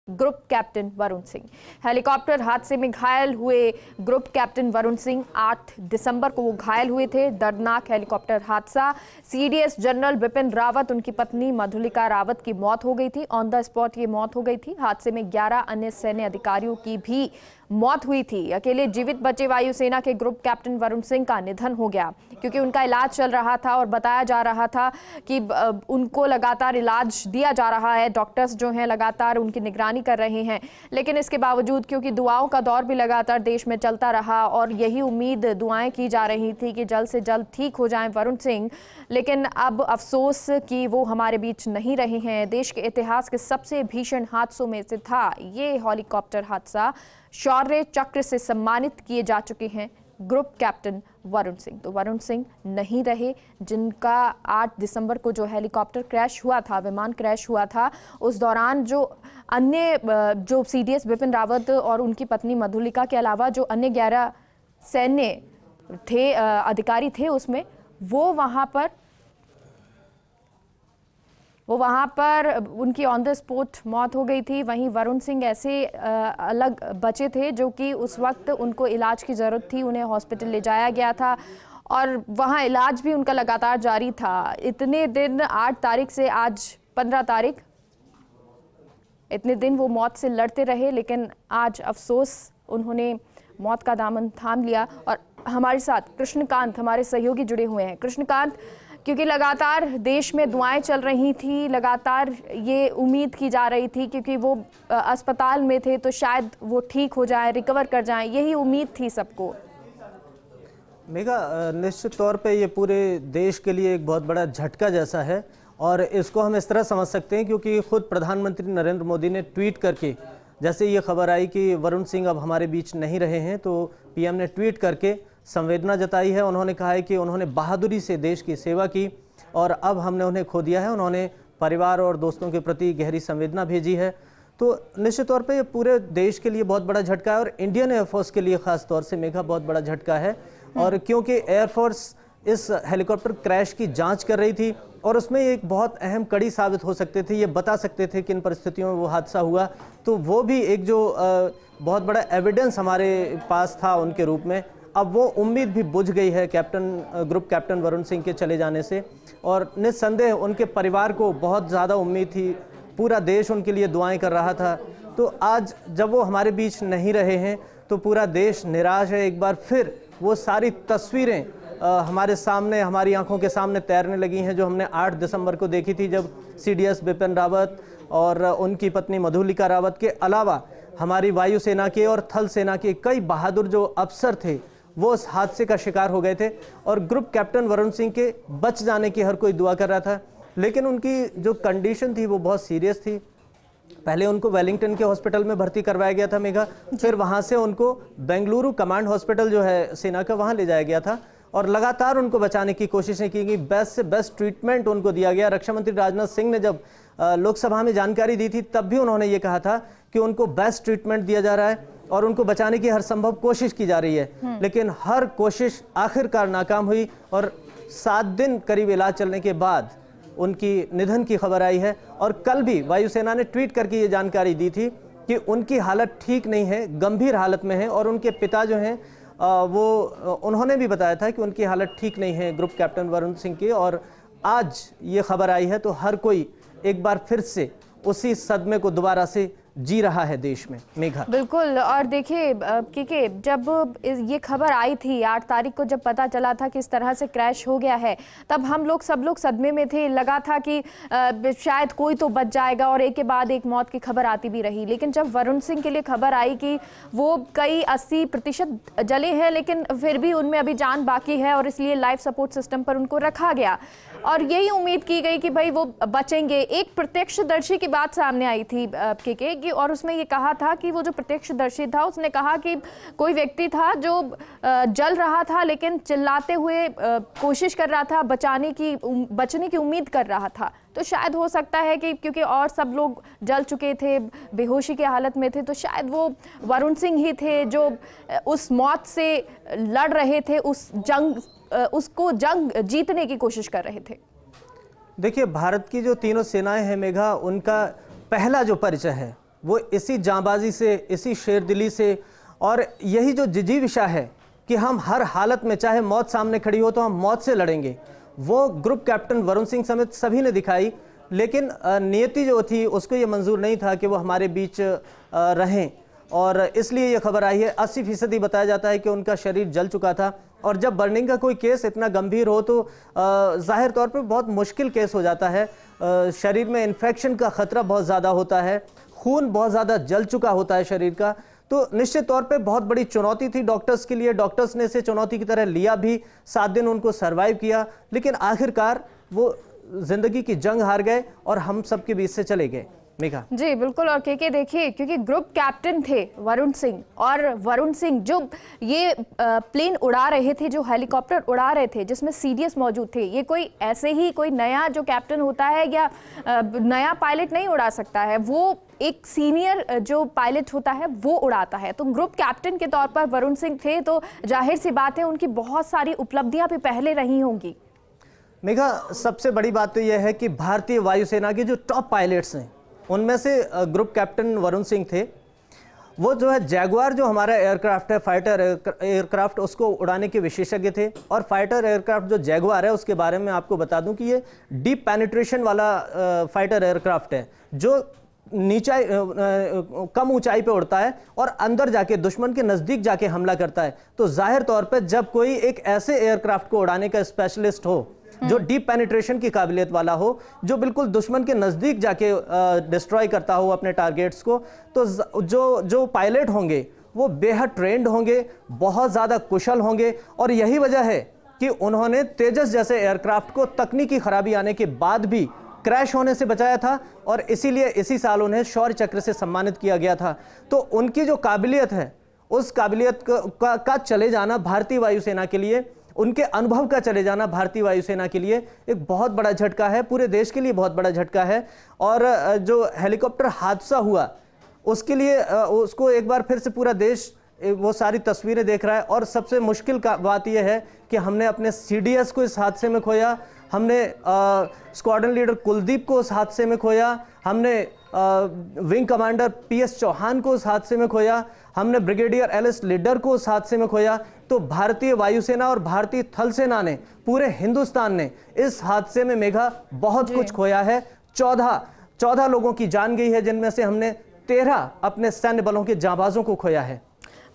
Group captain Varun Singh. Helicopter हादसे में घायल हुए ग्रुप कैप्टन वरुण सिंह 8 दिसंबर को वो घायल हुए थे। दर्दनाक हेलीकॉप्टर हादसा। सीडीएस जनरल बिपिन रावत, उनकी पत्नी मधुलिका रावत की मौत हो गई थी। ऑन द स्पॉट ये मौत हो गई थी। हादसे में 11 अन्य सैन्य अधिकारियों की भी मौत हुई थी। अकेले जीवित बचे वायुसेना के ग्रुप कैप्टन वरुण सिंह का निधन हो गया क्योंकि उनका इलाज चल रहा था और बताया जा रहा था कि उनको लगातार इलाज दिया जा रहा है। डॉक्टर्स जो हैं लगातार उनकी निगरानी कर रहे हैं, लेकिन इसके बावजूद क्योंकि दुआओं का दौर भी लगातार देश में चलता रहा और यही उम्मीद दुआएं की जा रही थी कि जल्द से जल्द ठीक हो जाएं वरुण सिंह, लेकिन अब अफसोस कि वो हमारे बीच नहीं रहे हैं। देश के इतिहास के सबसे भीषण हादसों में से था ये हेलीकॉप्टर हादसा। शौर्य चक्र से सम्मानित किए जा चुके हैं ग्रुप कैप्टन वरुण सिंह। तो वरुण सिंह नहीं रहे, जिनका 8 दिसंबर को जो हेलीकॉप्टर क्रैश हुआ था, विमान क्रैश हुआ था, उस दौरान जो अन्य जो सीडीएस बिपिन रावत और उनकी पत्नी मधुलिका के अलावा जो अन्य 11 सैन्य थे अधिकारी थे उसमें, वो वहाँ पर उनकी ऑन द स्पॉट मौत हो गई थी। वहीं वरुण सिंह ऐसे अलग बचे थे जो कि उस वक्त उनको इलाज की ज़रूरत थी, उन्हें हॉस्पिटल ले जाया गया था और वहाँ इलाज भी उनका लगातार जारी था। इतने दिन 8 तारीख से आज 15 तारीख, इतने दिन वो मौत से लड़ते रहे, लेकिन आज अफसोस उन्होंने मौत का दामन थाम लिया। और हमारे साथ कृष्णकांत हमारे सहयोगी जुड़े हुए हैं। कृष्णकांत, क्योंकि लगातार देश में दुआएं चल रही थी, लगातार ये उम्मीद की जा रही थी क्योंकि वो अस्पताल में थे तो शायद वो ठीक हो जाएं, रिकवर कर जाएं, यही उम्मीद थी सबको। मेघा, निश्चित तौर पे ये पूरे देश के लिए एक बहुत बड़ा झटका जैसा है और इसको हम इस तरह समझ सकते हैं क्योंकि खुद प्रधानमंत्री नरेंद्र मोदी ने ट्वीट करके, जैसे ये खबर आई कि वरुण सिंह अब हमारे बीच नहीं रहे हैं, तो पीएम ने ट्वीट करके संवेदना जताई है। उन्होंने कहा है कि उन्होंने बहादुरी से देश की सेवा की और अब हमने उन्हें खो दिया है। उन्होंने परिवार और दोस्तों के प्रति गहरी संवेदना भेजी है। तो निश्चित तौर पे ये पूरे देश के लिए बहुत बड़ा झटका है और इंडियन एयरफोर्स के लिए खास तौर से मेघा बहुत बड़ा झटका है। और क्योंकि एयरफोर्स इस हेलीकॉप्टर क्रैश की जांच कर रही थी और उसमें एक बहुत अहम कड़ी साबित हो सकते थे, ये बता सकते थे कि इन परिस्थितियों में वो हादसा हुआ, तो वो भी एक जो बहुत बड़ा एविडेंस हमारे पास था उनके रूप में, अब वो उम्मीद भी बुझ गई है ग्रुप कैप्टन वरुण सिंह के चले जाने से। और निस्संदेह उनके परिवार को बहुत ज़्यादा उम्मीद थी, पूरा देश उनके लिए दुआएं कर रहा था। तो आज जब वो हमारे बीच नहीं रहे हैं तो पूरा देश निराश है। एक बार फिर वो सारी तस्वीरें हमारे सामने, हमारी आंखों के सामने तैरने लगी हैं जो हमने 8 दिसंबर को देखी थी, जब सीडीएस बिपिन रावत और उनकी पत्नी मधुलिका रावत के अलावा हमारी वायुसेना के और थल सेना के कई बहादुर जो अफसर थे वो उस हादसे का शिकार हो गए थे और ग्रुप कैप्टन वरुण सिंह के बच जाने की हर कोई दुआ कर रहा था। लेकिन उनकी जो कंडीशन थी वो बहुत सीरियस थी। पहले उनको वेलिंगटन के हॉस्पिटल में भर्ती करवाया गया था मेघा, फिर वहां से उनको बेंगलुरु कमांड हॉस्पिटल जो है सेना का, वहां ले जाया गया था और लगातार उनको बचाने की कोशिशें की गई। बेस्ट से बेस्ट ट्रीटमेंट उनको दिया गया। रक्षा मंत्री राजनाथ सिंह ने जब लोकसभा में जानकारी दी थी तब भी उन्होंने ये कहा था कि उनको बेस्ट ट्रीटमेंट दिया जा रहा है और उनको बचाने की हर संभव कोशिश की जा रही है। लेकिन हर कोशिश आखिरकार नाकाम हुई और 7 दिन करीब इलाज चलने के बाद उनकी निधन की खबर आई है। और कल भी वायुसेना ने ट्वीट करके ये जानकारी दी थी कि उनकी हालत ठीक नहीं है, गंभीर हालत में है और उनके पिता जो हैं उन्होंने भी बताया था कि उनकी हालत ठीक नहीं है ग्रुप कैप्टन वरुण सिंह की। और आज ये खबर आई है तो हर कोई एक बार फिर से उसी सदमे को दोबारा से जी रहा है देश में मेघा। बिल्कुल। और देखिए क्योंकि जब ये खबर आई थी 8 तारीख को, जब पता चला था कि इस तरह से क्रैश हो गया है, तब सब लोग सदमे में थे। लगा था कि शायद कोई तो बच जाएगा और एक के बाद एक मौत की खबर आती भी रही। लेकिन जब वरुण सिंह के लिए खबर आई कि वो कई 80% जले हैं लेकिन फिर भी उनमें अभी जान बाकी है और इसलिए लाइफ सपोर्ट सिस्टम पर उनको रखा गया और यही उम्मीद की गई कि भाई वो बचेंगे। एक प्रत्यक्षदर्शी की बात सामने आई थी कि और उसमें ये कहा था कि वो जो प्रत्यक्षदर्शी था उसने कहा कि कोई व्यक्ति था जो जल रहा था लेकिन चिल्लाते हुए कोशिश कर रहा था, बचने की उम्मीद कर रहा था। तो शायद हो सकता है कि क्योंकि और सब लोग जल चुके थे, बेहोशी की हालत में थे, तो शायद वो वरुण सिंह ही थे जो उस मौत से लड़ रहे थे, उसको जंग जीतने की कोशिश कर रहे थे। देखिए, भारत की जो तीनों सेनाएं हैं मेघा, उनका पहला जो परिचय है वो इसी जांबाजी से, इसी शेरदिली से, और यही जो जिजीविषा है कि हम हर हालत में, चाहे मौत सामने खड़ी हो तो हम मौत से लड़ेंगे, वो ग्रुप कैप्टन वरुण सिंह समेत सभी ने दिखाई। लेकिन नियति जो थी उसको ये मंजूर नहीं था कि वो हमारे बीच रहें, और इसलिए ये खबर आई है। 80% बताया जाता है कि उनका शरीर जल चुका था। और जब बर्निंग का कोई केस इतना गंभीर हो तो जाहिर तौर पे बहुत मुश्किल केस हो जाता है। शरीर में इन्फेक्शन का खतरा बहुत ज़्यादा होता है, खून बहुत ज़्यादा जल चुका होता है शरीर का। तो निश्चित तौर पे बहुत बड़ी चुनौती थी डॉक्टर्स के लिए। डॉक्टर्स ने इसे चुनौती की तरह लिया भी, 7 दिन उनको सरवाइव किया, लेकिन आखिरकार वो जिंदगी की जंग हार गए और हम सबके बीच से चले गए। मेघा जी बिल्कुल। और के देखिए, क्योंकि ग्रुप कैप्टन थे वरुण सिंह, और वरुण सिंह जो ये प्लेन उड़ा रहे थे, जो हेलीकॉप्टर उड़ा रहे थे जिसमें सीडीएस मौजूद थे, ये कोई ऐसे ही कोई नया जो कैप्टन होता है या नया पायलट नहीं उड़ा सकता है, वो एक सीनियर जो पायलट होता है वो उड़ाता है। तो ग्रुप कैप्टन के तौर पर वरुण सिंह थे, तो जाहिर सी बात है उनकी बहुत सारी उपलब्धियां भी पहले रही होंगी। मेघा, सबसे बड़ी बात तो यह है कि भारतीय वायुसेना के जो टॉप पायलट्स हैं उनमें से ग्रुप कैप्टन वरुण सिंह थे। वो जो है जैगुआर, जो हमारा एयरक्राफ्ट है, फाइटर एयरक्राफ्ट, उसको उड़ाने के विशेषज्ञ थे। और फाइटर एयरक्राफ्ट जो जैगुआर है उसके बारे में आपको बता दूं कि ये डीप पेनिट्रेशन वाला फाइटर एयरक्राफ्ट है, जो कम ऊंचाई पे उड़ता है और अंदर जाके दुश्मन के नज़दीक जाके हमला करता है। तो जाहिर तौर पे जब कोई एक ऐसे एयरक्राफ्ट को उड़ाने का स्पेशलिस्ट हो जो डीप पेनिट्रेशन की काबिलियत वाला हो, जो बिल्कुल दुश्मन के नज़दीक जाके डिस्ट्रॉय करता हो अपने टारगेट्स को, तो जो पायलट होंगे वो बेहद ट्रेंड होंगे, बहुत ज़्यादा कुशल होंगे। और यही वजह है कि उन्होंने तेजस जैसे एयरक्राफ्ट को तकनीकी खराबी आने के बाद भी क्रैश होने से बचाया था, और इसीलिए इसी साल उन्हें शौर्य चक्र से सम्मानित किया गया था। तो उनकी जो काबिलियत है, उस काबिलियत का चले जाना भारतीय वायुसेना के लिए, उनके अनुभव का चले जाना भारतीय वायुसेना के लिए एक बहुत बड़ा झटका है, पूरे देश के लिए बहुत बड़ा झटका है। और जो हेलीकॉप्टर हादसा हुआ उसके लिए उसको एक बार फिर से पूरा देश वो सारी तस्वीरें देख रहा है। और सबसे मुश्किल का बात यह है कि हमने अपने सीडीएस को इस हादसे में खोया, हमने स्क्वाड्रन लीडर कुलदीप को उस हादसे में खोया, हमने विंग कमांडर पीएस चौहान को उस हादसे में खोया, हमने ब्रिगेडियर एलएस लीडर को उस हादसे में खोया। तो भारतीय वायुसेना और भारतीय थल सेना ने, पूरे हिंदुस्तान ने इस हादसे में मेघा बहुत कुछ खोया है। 14 लोगों की जान गई है, जिनमें से हमने 13 अपने सैन्य बलों के जांबाजों को खोया है।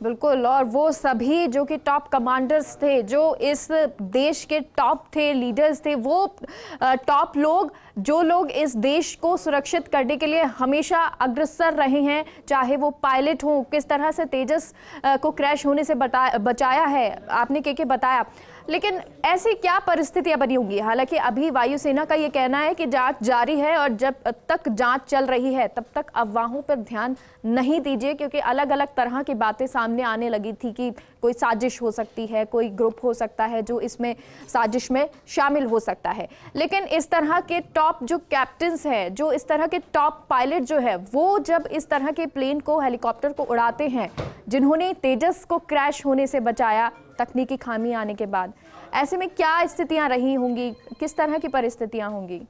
बिल्कुल। और वो सभी जो कि टॉप कमांडर्स थे, जो इस देश के टॉप थे, लीडर्स थे, वो टॉप लोग, जो लोग इस देश को सुरक्षित करने के लिए हमेशा अग्रसर रहे हैं, चाहे वो पायलट हो, किस तरह से तेजस को क्रैश होने से बचाया है, आपने के बताया। लेकिन ऐसी क्या परिस्थितियां बनी होंगी? हालांकि अभी वायुसेना का ये कहना है कि जांच जारी है, और जब तक जांच चल रही है तब तक अफवाहों पर ध्यान नहीं दीजिए, क्योंकि अलग अलग तरह की बातें सामने आने लगी थी कि कोई साजिश हो सकती है, कोई ग्रुप हो सकता है जो इसमें साजिश में शामिल हो सकता है। लेकिन इस तरह के टॉप जो कैप्टन्स हैं, जो इस तरह के टॉप पायलट जो है, वो जब इस तरह के प्लेन को, हेलीकॉप्टर को उड़ाते हैं, जिन्होंने तेजस को क्रैश होने से बचाया तकनीकी खामी आने के बाद, ऐसे में क्या स्थितियां रही होंगी, किस तरह की परिस्थितियां होंगी?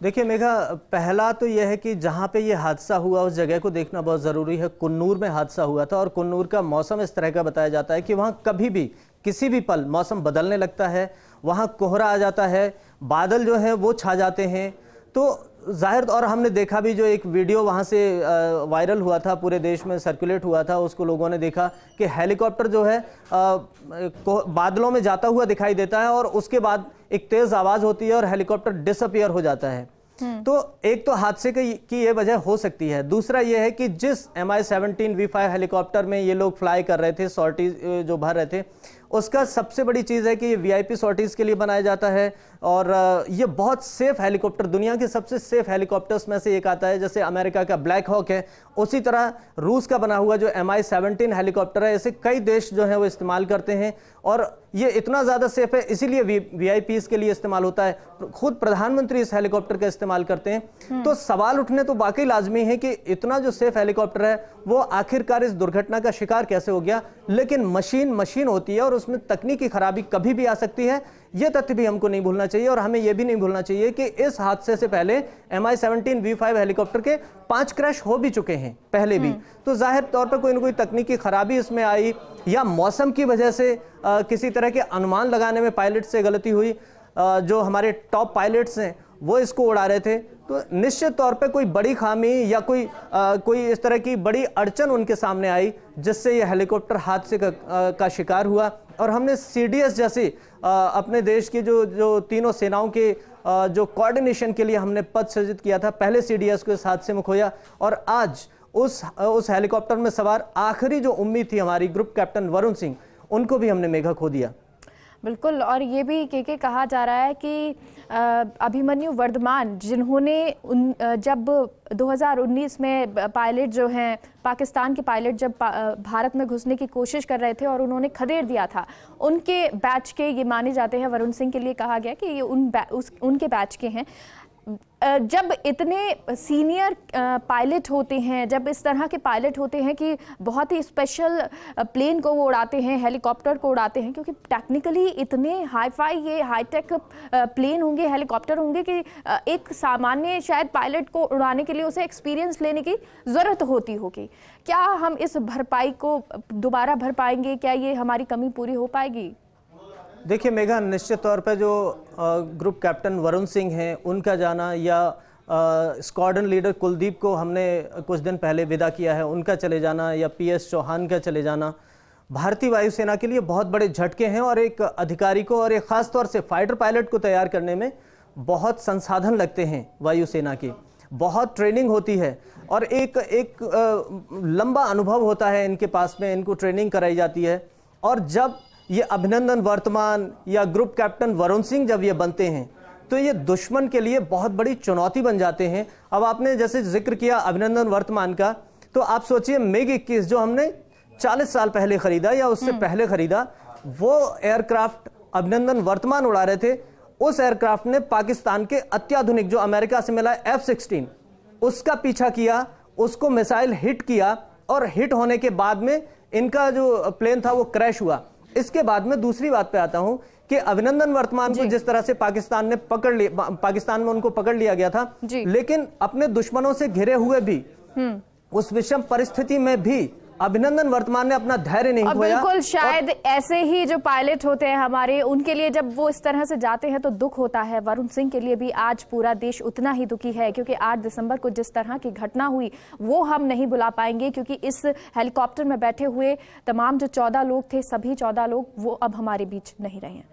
देखिए मेघा, पहला तो यह है कि जहाँ पे ये हादसा हुआ उस जगह को देखना बहुत ज़रूरी है। कुन्नूर में हादसा हुआ था, और कुन्नूर का मौसम इस तरह का बताया जाता है कि वहाँ कभी भी किसी भी पल मौसम बदलने लगता है, वहाँ कोहरा आ जाता है, बादल जो है वो छा जाते हैं। तो जाहिर, और हमने देखा भी, जो एक वीडियो वहाँ से वायरल हुआ था, पूरे देश में सर्कुलेट हुआ था, उसको लोगों ने देखा कि हेलीकॉप्टर जो है बादलों में जाता हुआ दिखाई देता है, और उसके बाद एक तेज़ आवाज़ होती है और हेलीकॉप्टर डिसअपियर हो जाता है। तो एक तो हादसे की ये वजह हो सकती है। दूसरा ये है कि जिस MI-17 V5 हेलीकॉप्टर में ये लोग फ्लाई कर रहे थे, सॉर्टी जो भर रहे थे, उसका सबसे बड़ी चीज़ है कि ये VIP सॉर्टीज़ के लिए बनाया जाता है, और ये बहुत सेफ हेलीकॉप्टर, दुनिया के सबसे सेफ हेलीकॉप्टर्स में से एक आता है। जैसे अमेरिका का ब्लैक हॉक है, उसी तरह रूस का बना हुआ जो MI-17 हेलीकॉप्टर है, इसे कई देश जो है वो इस्तेमाल करते हैं, और ये इतना ज़्यादा सेफ है, इसीलिए VIPs के लिए इस्तेमाल होता है। खुद प्रधानमंत्री इस हेलीकॉप्टर का इस्तेमाल करते हैं। तो सवाल उठने तो वाकई लाजमी है कि इतना जो सेफ हेलीकॉप्टर है वो आखिरकार इस दुर्घटना का शिकार कैसे हो गया। लेकिन मशीन होती है, और उसमें तकनीकी खराबी कभी भी आ सकती है, यह तथ्य भी हमको नहीं भूलना चाहिए। और हमें यह भी नहीं भूलना चाहिए कि इस हादसे से पहले MI-17 V5 हेलीकॉप्टर के 5 क्रैश हो भी चुके हैं पहले भी। तो जाहिर तौर पर कोई ना कोई तकनीकी खराबी इसमें आई, या मौसम की वजह से किसी तरह के अनुमान लगाने में पायलट से गलती हुई, जो हमारे टॉप पायलट्स हैं वो इसको उड़ा रहे थे। तो निश्चित तौर पे कोई बड़ी खामी या कोई इस तरह की बड़ी अड़चन उनके सामने आई जिससे ये हेलीकॉप्टर हादसे का शिकार हुआ। और हमने CDS जैसे अपने देश की जो तीनों सेनाओं के जो कोऑर्डिनेशन के लिए हमने पद सृजित किया था, पहले CDS को इस हादसे में खोया। और आज उस हेलीकॉप्टर में सवार आखिरी जो उम्मीद थी हमारी, ग्रुप कैप्टन वरुण सिंह, उनको भी हमने मेघा खो दिया। बिल्कुल। और ये भी के कहा जा रहा है कि अभिमन्यु वर्धमान, जिन्होंने जब 2019 में पायलट जो हैं, पाकिस्तान के पायलट जब भारत में घुसने की कोशिश कर रहे थे और उन्होंने खदेड़ दिया था, उनके बैच के ये माने जाते हैं। वरुण सिंह के लिए कहा गया कि ये उनके बैच के हैं। जब इतने सीनियर पायलट होते हैं, जब इस तरह के पायलट होते हैं कि बहुत ही स्पेशल प्लेन को वो उड़ाते हैं, हेलीकॉप्टर को उड़ाते हैं, क्योंकि टेक्निकली इतने हाईफाई ये हाईटेक प्लेन होंगे, हेलीकॉप्टर होंगे कि एक सामान्य शायद पायलट को उड़ाने के लिए उसे एक्सपीरियंस लेने की ज़रूरत होती होगी। क्या हम इस भरपाई को दोबारा भर पाएंगे? क्या ये हमारी कमी पूरी हो पाएगी? देखिए मेघा, निश्चित तौर पर जो ग्रुप कैप्टन वरुण सिंह हैं, उनका जाना, या स्क्वाड्रन लीडर कुलदीप को हमने कुछ दिन पहले विदा किया है, उनका चले जाना, या PS चौहान का चले जाना, भारतीय वायुसेना के लिए बहुत बड़े झटके हैं। और एक अधिकारी को, और एक ख़ास तौर से फाइटर पायलट को तैयार करने में बहुत संसाधन लगते हैं वायुसेना के, बहुत ट्रेनिंग होती है, और एक लंबा अनुभव होता है इनके पास में, इनको ट्रेनिंग कराई जाती है। और जब ये अभिनंदन वर्तमान या ग्रुप कैप्टन वरुण सिंह जब ये बनते हैं, तो ये दुश्मन के लिए बहुत बड़ी चुनौती बन जाते हैं। अब आपने जैसे जिक्र किया अभिनंदन वर्तमान का, तो आप सोचिए MiG-21 जो हमने 40 साल पहले खरीदा या उससे पहले खरीदा, वो एयरक्राफ्ट अभिनंदन वर्तमान उड़ा रहे थे। उस एयरक्राफ्ट ने पाकिस्तान के अत्याधुनिक जो अमेरिका से मिला F-16, उसका पीछा किया, उसको मिसाइल हिट किया, और हिट होने के बाद में इनका जो प्लेन था वो क्रैश हुआ। इसके बाद में दूसरी बात पे आता हूं कि अभिनंदन वर्तमान को जिस तरह से पाकिस्तान ने पकड़ लिया, पाकिस्तान में उनको पकड़ लिया गया था, लेकिन अपने दुश्मनों से घिरे हुए भी, उस विषम परिस्थिति में भी अभिनंदन वर्तमान ने अपना धैर्य नहीं खोया। बिल्कुल, शायद ऐसे ही जो पायलट होते हैं हमारे, उनके लिए जब वो इस तरह से जाते हैं तो दुख होता है। वरुण सिंह के लिए भी आज पूरा देश उतना ही दुखी है, क्योंकि 8 दिसंबर को जिस तरह की घटना हुई वो हम नहीं भुला पाएंगे, क्योंकि इस हेलीकॉप्टर में बैठे हुए तमाम जो 14 लोग थे, सभी 14 लोग वो अब हमारे बीच नहीं रहे हैं।